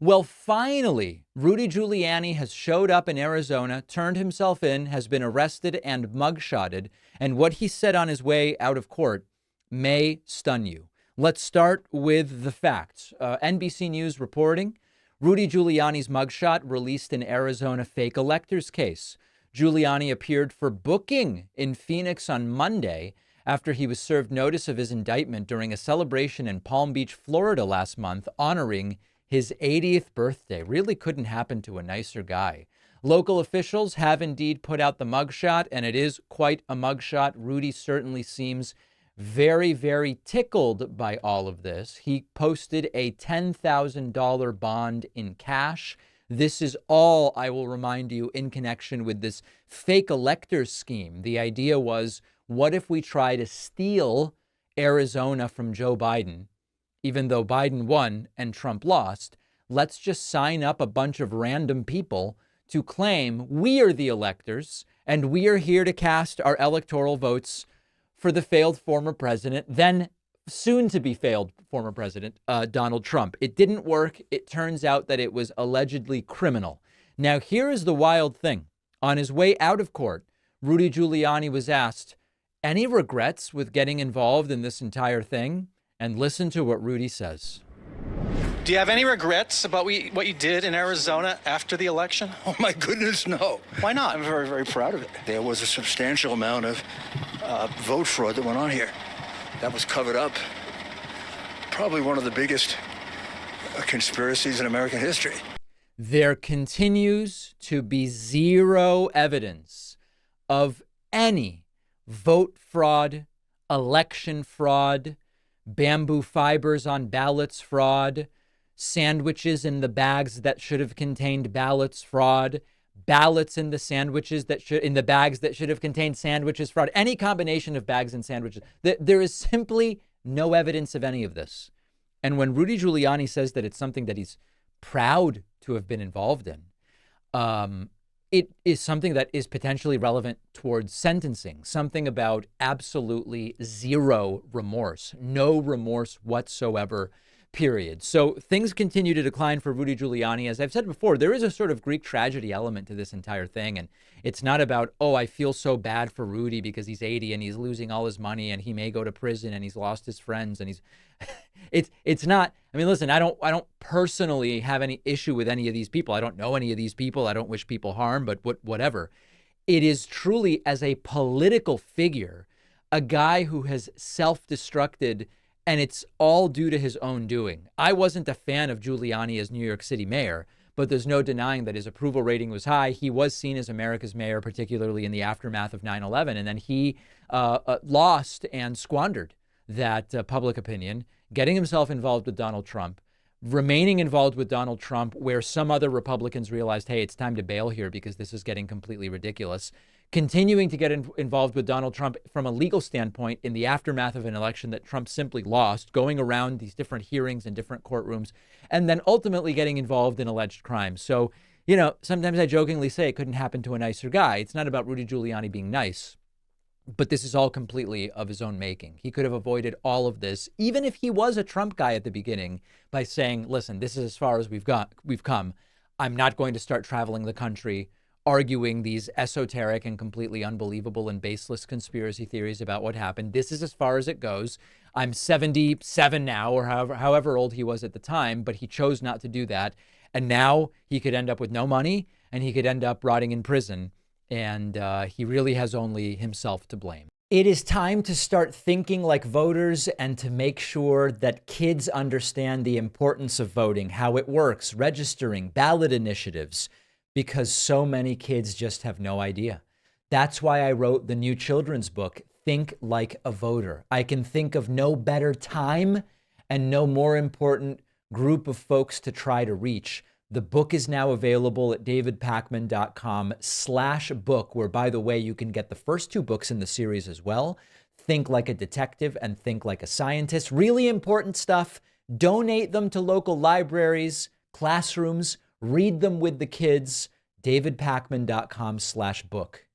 Well, finally, Rudy Giuliani has showed up in Arizona, turned himself in, has been arrested and mugshotted. And what he said on his way out of court may stun you. Let's start with the facts. NBC News reporting Rudy Giuliani's mugshot released in Arizona fake electors case. Giuliani appeared for booking in Phoenix on Monday after he was served notice of his indictment during a celebration in Palm Beach, Florida last month, honoring his 80th birthday. Really couldn't happen to a nicer guy. Local officials have indeed put out the mugshot, and it is quite a mugshot. Rudy certainly seems very, very tickled by all of this. He posted a $10,000 bond in cash. This is all, I will remind you, in connection with this fake electors scheme. The idea was, what if we try to steal Arizona from Joe Biden? Even though Biden won and Trump lost, let's just sign up a bunch of random people to claim we are the electors and we are here to cast our electoral votes for the failed former president, then soon to be failed former president, Donald Trump. It didn't work. It turns out that it was allegedly criminal. Now, here is the wild thing. On his way out of court, Rudy Giuliani was asked, any regrets with getting involved in this entire thing? And listen to what Rudy says. Do you have any regrets about what you did in Arizona after the election? Oh, my goodness, no. Why not? I'm very, very proud of it. There was a substantial amount of vote fraud that went on here. That was covered up. Probably one of the biggest conspiracies in American history. There continues to be zero evidence of any vote fraud, election fraud, bamboo fibers on ballots fraud, sandwiches in the bags that should have contained ballots fraud, ballots in the sandwiches in the bags that should have contained sandwiches fraud, any combination of bags and sandwiches. There is simply no evidence of any of this. And when Rudy Giuliani says that it's something that he's proud to have been involved in, it is something that is potentially relevant towards sentencing, something about absolutely zero remorse, no remorse whatsoever, period. So things continue to decline for Rudy Giuliani. As I've said before, there is a sort of Greek tragedy element to this entire thing. And it's not about, oh, I feel so bad for Rudy because he's 80 and he's losing all his money and he may go to prison and he's lost his friends and he's it's not. I mean, listen, I don't personally have any issue with any of these people. I don't know any of these people. I don't wish people harm, but whatever. It is truly, as a political figure, a guy who has self-destructed, and it's all due to his own doing. I wasn't a fan of Giuliani as New York City mayor, but there's no denying that his approval rating was high. He was seen as America's mayor, particularly in the aftermath of 9/11. And then he lost and squandered that public opinion, getting himself involved with Donald Trump, remaining involved with Donald Trump, where some other Republicans realized, hey, it's time to bail here because this is getting completely ridiculous. Continuing to get involved with Donald Trump from a legal standpoint in the aftermath of an election that Trump simply lost, going around these different hearings in different courtrooms, and then ultimately getting involved in alleged crimes. So, you know, sometimes I jokingly say it couldn't happen to a nicer guy. It's not about Rudy Giuliani being nice, but this is all completely of his own making. He could have avoided all of this, even if he was a Trump guy at the beginning, by saying, listen, this is as far as we've come. I'm not going to start traveling the country arguing these esoteric and completely unbelievable and baseless conspiracy theories about what happened. This is as far as it goes. I'm 77 now, or however old he was at the time, but he chose not to do that. And now he could end up with no money and he could end up rotting in prison. And he really has only himself to blame. It is time to start thinking like voters and to make sure that kids understand the importance of voting, how it works, registering, ballot initiatives, because so many kids just have no idea. That's why I wrote the new children's book, Think Like a Voter. I can think of no better time and no more important group of folks to try to reach. The book is now available at davidpakman.com/book, where, by the way, you can get the first 2 books in the series as well. Think Like a Detective and Think Like a Scientist. Really important stuff. Donate them to local libraries, classrooms, read them with the kids. davidpakman.com/book.